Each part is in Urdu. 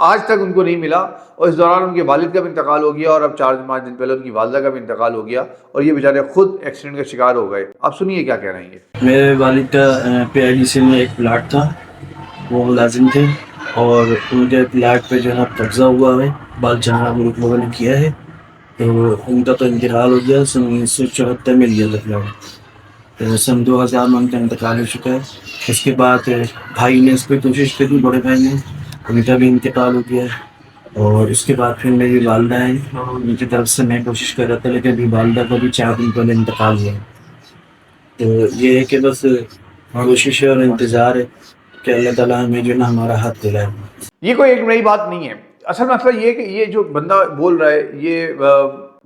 آج تک ان کو نہیں ملا، اور اس دوران ان کے والد کا بھی انتقال ہو گیا، اور اب 4-5 دن پہلے ان کی والدہ کا بھی انتقال ہو گیا، اور یہ بیچارے خود ایکسیڈنٹ کا شکار ہو گئے. آپ سنیے کیا کہہ رہے ہیں یہ. میرے والد کا PIDC میں ایک پلاٹ تھا، وہ ملازم تھے، اور ان کے پلاٹ پہ جو ہے قبضہ ہوا ہے، بال جہاں ملک لوگوں نے کیا ہے، تو ان کا تو انتقال ہو گیا. 1974 میں لیا تھا پلاٹ، تو 2000 میں ان کا انتقال ہو چکا ہے. اس کے بعد بھائی نے اس پہ کوشش کری، بڑے بھائی نے، ان کا بھی انتقال ہو گیا ہے. اور اس کے بعد پھر میری والدہ ہیں، ان کی طرف سے میں کوشش کر رہا تھا، لیکن ابھی والدہ کو بھی 4 دن پہلے انتقال ہوا ہے. تو یہ ہے کہ بس کوشش ہے اور انتظار ہے کہ اللہ تعالیٰ ہمیں جو ہے نا ہمارا ہاتھ دلائے. یہ کوئی ایک نئی بات نہیں ہے. اصل مسئلہ یہ ہے کہ یہ جو بندہ بول رہا ہے، یہ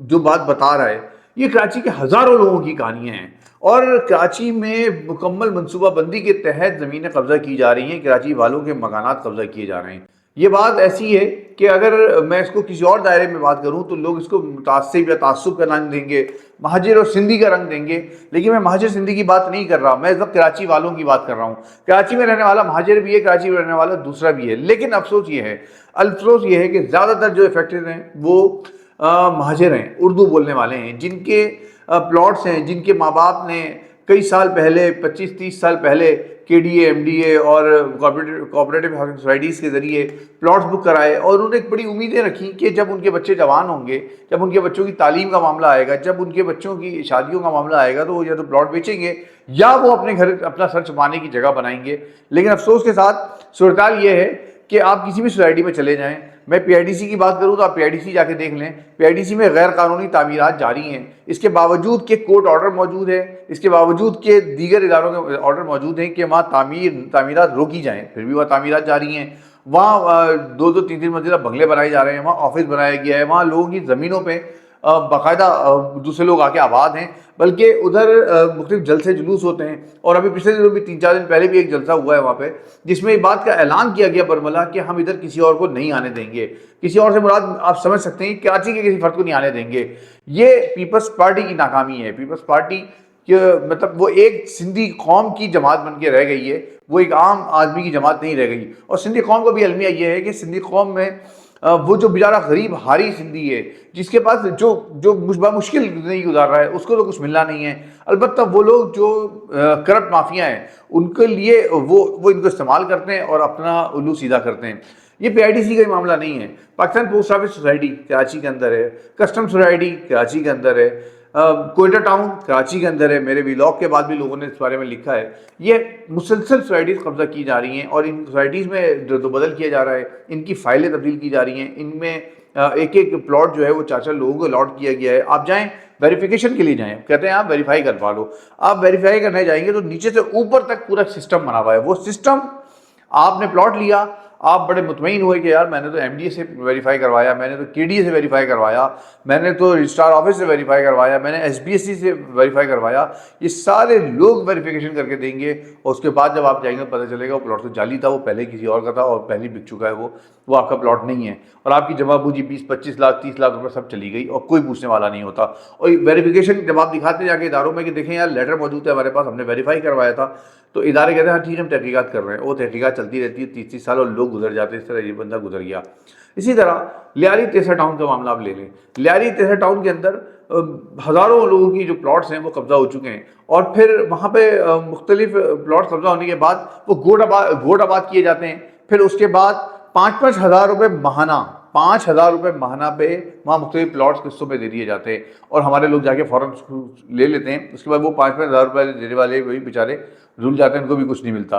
جو بات بتا رہا ہے، یہ کراچی کے ہزاروں لوگوں کی کہانیاں ہیں، اور کراچی میں مکمل منصوبہ بندی کے تحت زمینیں قبضہ کی جا رہی ہیں، کراچی والوں کے مکانات قبضہ کیے جا رہے ہیں. یہ بات ایسی ہے کہ اگر میں اس کو کسی اور دائرے میں بات کروں تو لوگ اس کو متعصب یا تعصب کا رنگ دیں گے، مہاجر اور سندھی کا رنگ دیں گے، لیکن میں مہاجر سندھی کی بات نہیں کر رہا، میں اس وقت کراچی والوں کی بات کر رہا ہوں. کراچی میں رہنے والا مہاجر بھی ہے، کراچی میں رہنے والا دوسرا بھی ہے، لیکن افسوس یہ ہے کہ زیادہ تر جو افیکٹڈ ہیں وہ مہاجر ہیں، اردو بولنے والے ہیں، جن کے پلاٹس ہیں، جن کے ماں باپ نے کئی سال پہلے، 25-30 سال پہلے KDA MDA اور کوآپریٹو ہاؤسنگ سوسائٹیز کے ذریعے پلاٹس بک کرائے، اور انہوں نے ایک بڑی امیدیں رکھی کہ جب ان کے بچے جوان ہوں گے، جب ان کے بچوں کی تعلیم کا معاملہ آئے گا، جب ان کے بچوں کی شادیوں کا معاملہ آئے گا، تو وہ یا تو پلاٹ بیچیں گے یا وہ اپنے گھر اپنا سر چھپانے کی جگہ بنائیں گے. لیکن افسوس کے ساتھ صورتحال یہ ہے کہ آپ کسی بھی سوسائٹی میں چلے جائیں، میں PIDC کی بات کروں تو آپ PIDC جا کے دیکھ لیں، PIDC میں غیر قانونی تعمیرات جاری ہیں، اس کے باوجود کہ کورٹ آرڈر موجود ہے، اس کے باوجود کہ دیگر اداروں کے آرڈر موجود ہیں کہ وہاں تعمیرات روکی جائیں، پھر بھی وہاں تعمیرات جاری ہیں. وہاں 2-2 3-3 منزلہ بنگلے بنائے جا رہے ہیں، وہاں آفس بنایا گیا ہے، وہاں لوگوں کی زمینوں پہ باقاعدہ دوسرے لوگ آ کے آباد ہیں، بلکہ ادھر مختلف جلسے جلوس ہوتے ہیں. اور ابھی پچھلے دنوں بھی 3-4 دن پہلے بھی ایک جلسہ ہوا ہے وہاں پہ، جس میں اس بات کا اعلان کیا گیا برملا کہ ہم ادھر کسی اور کو نہیں آنے دیں گے. کسی اور سے مراد آپ سمجھ سکتے ہیں، کراچی کے کسی فرد کو نہیں آنے دیں گے. یہ پیپلز پارٹی کی ناکامی ہے. پیپلز پارٹی کہ مطلب وہ ایک سندھی قوم کی جماعت بن کے رہ گئی ہے، وہ ایک عام آدمی کی جماعت نہیں رہ گئی. اور سندھی قوم کا بھی المیہ یہ ہے کہ سندھی قوم میں وہ جو بیچارہ غریب ہاری سندھی ہے، جس کے پاس جو بمشکل زندگی گزار رہا ہے، اس کو تو کچھ ملنا نہیں ہے. البتہ وہ لوگ جو کرپٹ مافیا ہیں، ان کے لیے وہ ان کو استعمال کرتے ہیں اور اپنا الو سیدھا کرتے ہیں. یہ PIDC کا معاملہ نہیں ہے. Pakistan post office society Karachi کے اندر ہے، کسٹم سوسائٹی کراچی کے اندر ہے، کوئٹہ ٹاؤن کراچی کے اندر ہے. میرے ولاگ کے بعد بھی لوگوں نے اس بارے میں لکھا ہے. یہ مسلسل سوسائٹیز قبضہ کی جا رہی ہیں، اور ان سوسائٹیز میں رد و بدل کیا جا رہا ہے، ان کی فائلیں تبدیل کی جا رہی ہیں، ان میں ایک پلاٹ جو ہے وہ 4 لوگوں کو الاٹ کیا گیا ہے. آپ جائیں ویریفیکیشن کے لیے جائیں، کہتے ہیں آپ ویریفائی کروا لو. آپ ویریفائی کرنے جائیں گے تو نیچے سے اوپر تک پورا سسٹم بنا ہوا ہے. وہ سسٹم، آپ نے پلاٹ لیا، آپ بڑے مطمئن ہوئے کہ یار میں نے تو MDA سے ویریفائی کروایا، میں نے تو KDA سے ویریفائی کروایا، میں نے تو رجسٹرار آفس سے ویریفائی کروایا، میں نے SBSC سے ویریفائی کروایا. یہ سارے لوگ ویریفیکیشن کر کے دیں گے، اور اس کے بعد جب آپ جائیں گے پتہ چلے گا وہ پلاٹ تو جعلی تھا، وہ پہلے کسی اور کا تھا، اور پہلے بک چکا ہے، وہ آپ کا پلاٹ نہیں ہے. اور آپ کی جمع پونجی 20-25 لاکھ 30 لاکھ روپے سب چلی گئی، اور کوئی پوچھنے والا نہیں ہوتا. اور ویریفیکیشن جب آپ دکھاتے جا کے اداروں میں کہ دیکھیں یار لیٹر موجود ہے ہمارے پاس، ہم نے ویریفائی کروایا تھا، تو ادارے کہتے ہیں ہاں ٹھیک ہے ہم تحقیقات کر رہے ہیں. وہ تحقیقات چلتی رہتی ہے 30 سال، اور لوگ گزر جاتے ہیں. اس طرح یہ بندہ گزر گیا. اسی طرح لیاری تیسرا ٹاؤن کا معاملہ آپ لے لیں. لیاری تیسرا ٹاؤن کے اندر ہزاروں لوگوں کی جو پلاٹس ہیں وہ قبضہ ہو چکے ہیں، اور پھر وہاں پہ مختلف پلاٹس قبضہ ہونے کے بعد وہ گوڈ آباد کیے جاتے ہیں. پھر اس کے بعد 5-5 ہزار روپے ماہانہ، 5,000 روپے ماہانہ پہ وہاں مختلف پلاٹس قسطوں پہ دے دیے جاتے ہیں، اور ہمارے لوگ جا کے فوراً لے لیتے ہیں. اس کے بعد وہ 5-5 ہزار روپے دینے والے وہی بیچارے رول جاتے ہیں، ان کو بھی کچھ نہیں ملتا.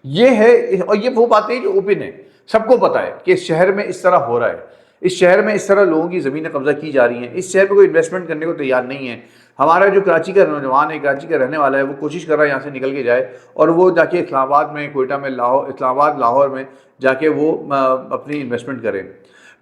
یہ ہے، اور یہ وہ باتیں جو اوپن ہے، سب کو پتہ ہے کہ اس شہر میں اس طرح ہو رہا ہے، اس شہر میں اس طرح لوگوں کی زمینیں قبضہ کی جا رہی ہیں. اس شہر میں کوئی انویسٹمنٹ کرنے کو تیار نہیں ہے. ہمارا جو کراچی کا نوجوان ہے، کراچی کا رہنے والا ہے، وہ کوشش کر رہا ہے یہاں سے نکل کے جائے، اور وہ جا کے اسلام آباد میں، کوئٹہ میں، لاہور میں جا کے وہ اپنی انویسٹمنٹ کرے.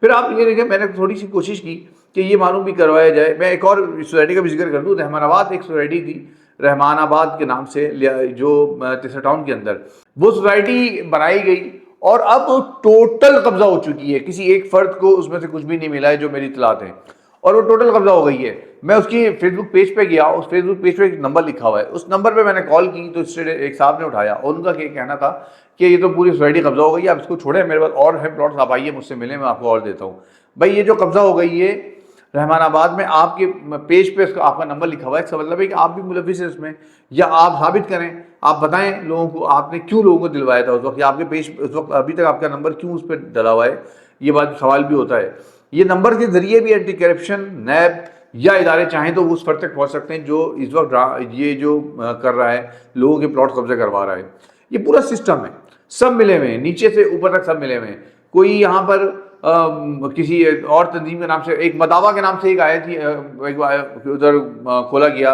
پھر آپ یہ دیکھیں، میں نے تھوڑی سی کوشش کی کہ یہ معلوم بھی کروایا جائے. میں ایک اور سوسائٹی کا بھی ذکر کر دوں. رحمان آباد ایک سوسائٹی تھی، رحمان آباد کے نام سے، جو تیسرا ٹاؤن کے اندر وہ سوسائٹی بنائی گئی، اور اب ٹوٹل قبضہ ہو چکی ہے. کسی ایک فرد کو اس میں سے کچھ بھی نہیں ملا ہے جو میری اطلاعات ہیں. اور وہ ٹوٹل قبضہ ہو گئی ہے. میں اس کی فیس بک پیج پہ گیا, اس فیس بک پیج پہ ایک نمبر لکھا ہوا ہے, اس نمبر پہ میں نے کال کی تو اس سے ایک صاحب نے اٹھایا اور ان کا کہنا تھا کہ یہ تو پوری سوسائٹی قبضہ ہو گئی ہے, آپ اس کو چھوڑیں, میرے پاس اور ہے پلاٹس, آپ آئیے مجھ سے ملیں, میں آپ کو اور دیتا ہوں. بھائی یہ جو قبضہ ہو گئی ہے رحمان آباد میں, آپ کے پیج پہ آپ کا نمبر لکھا ہوا ہے, اس کا مطلب ہے کہ آپ بھی ملوث ہیں اس میں, یا آپ ثابت کریں, آپ بتائیں لوگوں کو آپ نے کیوں لوگوں کو دلوایا تھا اس وقت, یا آپ کے پیج اس وقت ابھی تک آپ کا نمبر کیوں اس پہ ڈلا ہوا ہے, یہ بات سوال بھی ہوتا ہے. یہ نمبر کے ذریعے بھی اینٹی کرپشن, نیب یا ادارے چاہیں تو وہ اس فرد تک پہنچ سکتے ہیں جو اس وقت یہ جو کر رہا ہے, لوگوں کے پلاٹ قبضے کروا رہا ہے. یہ پورا سسٹم ہے, سب ملے ہوئے ہیں, نیچے سے اوپر تک سب ملے ہوئے ہیں. کوئی یہاں پر کسی اور تنظیم کے نام سے, ایک مداوا کے نام سے ایک آئی تھی, ادھر کھولا گیا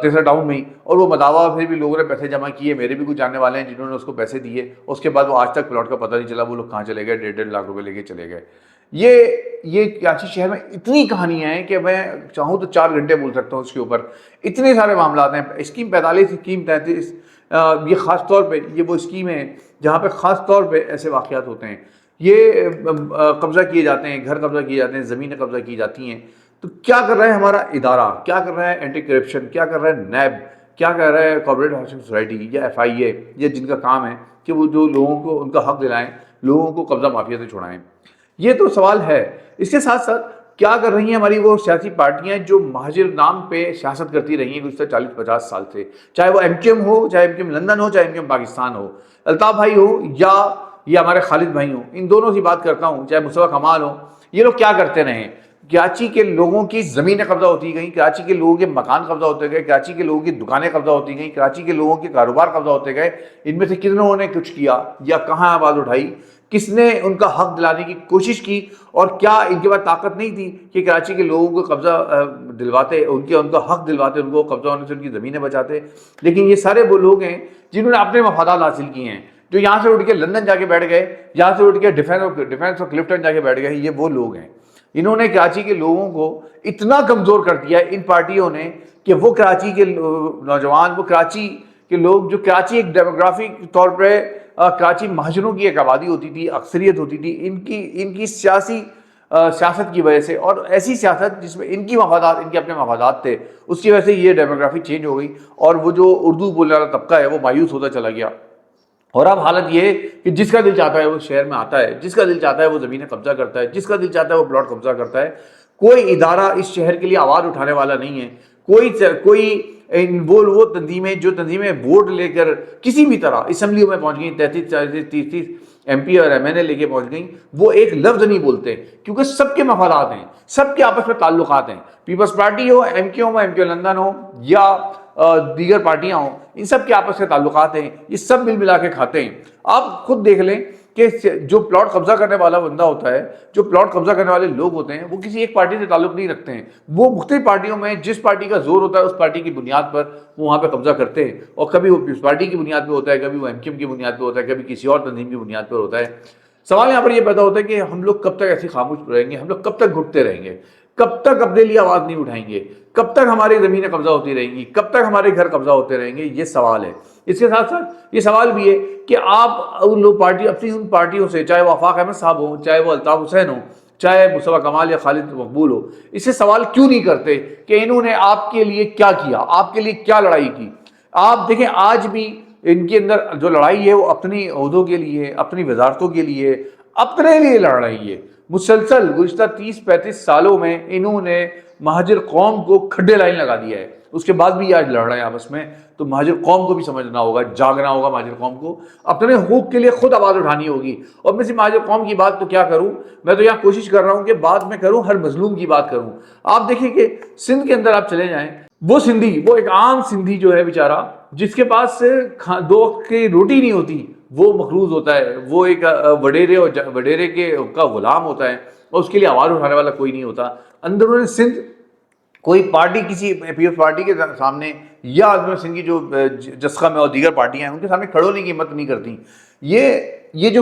تیسرا ٹاؤن میں ہی, اور وہ مداوا پھر بھی لوگوں نے پیسے جمع کیے, میرے بھی کچھ جاننے والے ہیں جنہوں نے اس کو پیسے دیے, اس کے بعد وہ آج تک پلاٹ کا پتہ نہیں چلا وہ لوگ کہاں چلے گئے, 1.5 لاکھ روپے لے کے چلے گئے. یہ کراچی شہر میں اتنی کہانیاں ہیں کہ میں چاہوں تو 4 گھنٹے بول سکتا ہوں اس کے اوپر, اتنے سارے معاملات ہیں. اسکیم 45, اسکیم 33, یہ خاص طور پہ یہ وہ اسکیم ہے جہاں پہ خاص طور پہ ایسے واقعات ہوتے ہیں. یہ قبضہ کیے جاتے ہیں, گھر قبضہ کیے جاتے ہیں, زمینیں قبضہ کی جاتی ہیں. تو کیا کر رہا ہے ہمارا ادارہ, کیا کر رہا ہے اینٹی کرپشن, کیا کر رہا ہے نیب, کیا کر رہا ہے کوآپریٹو ہاؤسنگ سوسائٹی یا FIA, یہ جن کا کام ہے کہ وہ جو لوگوں کو ان کا حق دلائیں, لوگوں کو قبضہ مافیا سے چھڑائیں. یہ تو سوال ہے. اس کے ساتھ ساتھ کیا کر رہی ہیں ہماری وہ سیاسی پارٹیاں جو مہاجر نام پہ سیاست کرتی رہی ہیں گزشتہ 40-50 سال سے, چاہے وہ MQM ہو, چاہے MQM لندن ہو, چاہے MQM پاکستان ہو, الطاف بھائی ہو یا یہ ہمارے خالد بھائی ہوں, ان دونوں کی بات کرتا ہوں, چاہے مصطفیٰ کمال ہو. یہ لوگ کیا کرتے رہے ہیں؟ کراچی کے لوگوں کی زمینیں قبضہ ہوتی گئیں, کراچی کے لوگوں کے مکان قبضہ ہوتے گئے, کراچی کے لوگوں کی دکانیں قبضہ ہوتی گئیں, کراچی کے لوگوں کے کاروبار قبضہ ہوتے گئے. ان میں سے کتنوں نے کچھ کیا یا کہاں آواز اٹھائی, کس نے ان کا حق دلانے کی کوشش کی, اور کیا ان کے پاس طاقت نہیں تھی کہ کراچی کے لوگوں کو قبضہ دلواتے, ان کا حق دلواتے, ان کو قبضہ ہونے سے ان کی زمینیں بچاتے. لیکن یہ سارے وہ لوگ ہیں جنہوں نے اپنے مفادات حاصل کیے ہیں, جو یہاں سے اٹھ کے لندن جا کے بیٹھ گئے, یہاں سے اٹھ کے ڈیفینس اور کلفٹن جا کے بیٹھ گئے. یہ وہ لوگ ہیں انہوں نے کراچی کے لوگوں کو اتنا کمزور کر دیا ان پارٹیوں نے کہ وہ کراچی کے نوجوان, وہ کراچی کے لوگ, جو کراچی ایک ڈیموگرافک طور پہ کراچی مہاجروں کی ایک آبادی ہوتی تھی, اکثریت ہوتی تھی, ان کی سیاست کی وجہ سے, اور ایسی سیاست جس میں ان کی مفادات, ان کے اپنے مفادات تھے, اس کی وجہ سے یہ ڈیموگرافی چینج ہو گئی, اور وہ جو اردو بولنے والا طبقہ ہے وہ مایوس ہوتا چلا گیا. اور اب حالت یہ ہے کہ جس کا دل چاہتا ہے وہ شہر میں آتا ہے, جس کا دل چاہتا ہے وہ زمینیں قبضہ کرتا ہے, جس کا دل چاہتا ہے وہ پلاٹ قبضہ کرتا ہے. کوئی ادارہ اس شہر کے لیے آواز اٹھانے والا نہیں ہے. کوئی وہ تنظیمیں جو تنظیمیں ووٹ لے کر کسی بھی طرح اسمبلیوں میں پہنچ گئیں, 33-30 MP اور MNA لے کے پہنچ گئیں, وہ ایک لفظ نہیں بولتے, کیونکہ سب کے مفادات ہیں, سب کے آپس میں تعلقات ہیں. پیپلز پارٹی ہو, MQM ہو, MQ لندن ہو, یا دیگر پارٹیاں ہوں, ان سب کے آپس کے تعلقات ہیں, یہ سب مل ملا کے کھاتے ہیں. آپ خود دیکھ لیں کہ جو پلاٹ قبضہ کرنے والا بندہ ہوتا ہے, جو پلاٹ قبضہ کرنے والے لوگ ہوتے ہیں, وہ کسی ایک پارٹی سے تعلق نہیں رکھتے ہیں. وہ مختلف پارٹیوں میں جس پارٹی کا زور ہوتا ہے اس پارٹی کی بنیاد پر وہ وہاں پہ قبضہ کرتے ہیں, اور کبھی وہ پیپلز پارٹی کی بنیاد پہ ہوتا ہے, کبھی وہ MQM کی بنیاد پہ ہوتا ہے, کبھی کسی اور تنظیم کی بنیاد پر ہوتا ہے. سوال یہاں پر یہ پیدا ہوتا ہے کہ ہم لوگ کب تک ایسی خاموش رہیں گے, ہم لوگ کب تک گھٹتے رہیں گے, کب تک اپنے لیے آواز نہیں اٹھائیں گے, کب تک ہماری زمینیں قبضہ ہوتی رہیں گی, کب تک ہمارے گھر قبضہ ہوتے رہیں گے. یہ سوال ہے. اس کے ساتھ ساتھ یہ سوال بھی ہے کہ آپ ان لوگ اپنی ان پارٹیوں سے, چاہے وہ آفاق احمد صاحب ہوں, چاہے وہ الطاف حسین ہوں, چاہے مصطفیٰ کمال یا خالد مقبول ہو, اس سے سوال کیوں نہیں کرتے کہ انہوں نے آپ کے لیے کیا کیا, آپ کے لیے کیا لڑائی کی. آپ دیکھیں آج بھی ان کے اندر جو لڑائی ہے وہ اپنی عہدوں کے لیے, اپنی وزارتوں کے لیے, اپنے لیے لڑ رہی ہے. مسلسل گزشتہ 30-35 سالوں میں انہوں نے مہاجر قوم کو کھڈے لائن لگا دیا ہے, اس کے بعد بھی آج لڑ رہے ہیں آپس میں. تو مہاجر قوم کو بھی سمجھنا ہوگا, جاگنا ہوگا, مہاجر قوم کو اپنے حقوق کے لیے خود آواز اٹھانی ہوگی. اور میں سے مہاجر قوم کی بات تو کیا کروں, میں تو یہاں کوشش کر رہا ہوں کہ بات میں کروں, ہر مظلوم کی بات کروں. آپ دیکھیں کہ سندھ کے اندر آپ چلے جائیں, وہ سندھی, وہ ایک عام سندھی جو ہے بیچارہ, جس کے پاس 2 وقت کی روٹی نہیں ہوتی, وہ مقروض ہوتا ہے, وہ ایک وڈیرے کا غلام ہوتا ہے, اور اس کے لیے آواز اٹھانے والا کوئی نہیں ہوتا. اندرون سندھ کوئی پارٹی کسی پیپلز پارٹی کے سامنے, یا اندرون سندھ کی جو جسخہ میں اور دیگر پارٹیاں ہیں ان کے سامنے کھڑے ہونے کی ہمت نہیں کرتی. یہ جو